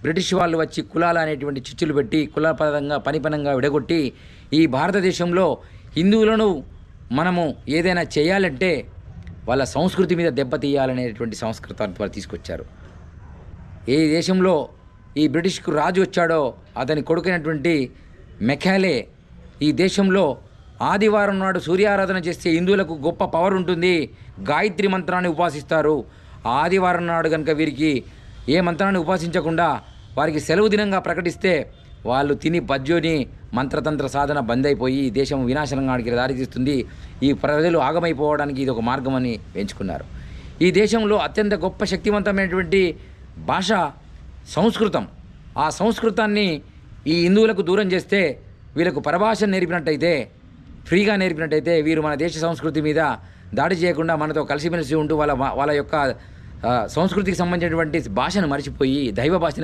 British వాళ్ళు వచ్చి కులాలు అనేటువంటి చిచ్చులు పెట్టి కులపరంగా పనిపరంగా విడగొట్టి ఈ భారతదేశంలో హిందువులను మనము ఏదైనా చేయాలంటే వాళ్ళ సంస్కృతి మీద దెబ్బతీయాలనేటువంటి సంస్కృతాన్ని వాళ్ళు తీసుకొచ్చారు. ఏ దేశంలో ఈ బ్రిటిష్కు రాజు వచ్చాడో అతని కొడుకైనటువంటి మెకాలే ఈ దేశంలో ఆదివారం నాడు సూర్యారాధన చేస్తే హిందువులకు గొప్ప పవర్ ఉంటుంది, గాయత్రి మంత్రాన్ని ఉపాసిస్తారు. ఆదివారం నాడు కనుక వీరికి ఏ మంత్రాన్ని ఉపాసించకుండా వారికి సెలవు దినంగా ప్రకటిస్తే వాళ్ళు తిని బజ్జోని మంత్రతంత్ర సాధన బంద్ అయిపోయి దేశం వినాశనంగానికి దారితీస్తుంది. ఈ ప్రజలు ఆగమైపోవడానికి ఇది ఒక మార్గం అని ఎంచుకున్నారు. ఈ దేశంలో అత్యంత గొప్ప శక్తివంతమైనటువంటి భాష సంస్కృతం. ఆ సంస్కృతాన్ని ఈ హిందువులకు దూరం చేస్తే వీళ్ళకు పరభాష నేర్పినట్టయితే, ఫ్రీగా నేర్పినట్టయితే వీరు మన దేశ సంస్కృతి మీద దాడి చేయకుండా మనతో కలిసిమెలిసి ఉంటూ వాళ్ళ యొక్క సంస్కృతికి సంబంధించినటువంటి భాషను మర్చిపోయి దైవ భాషను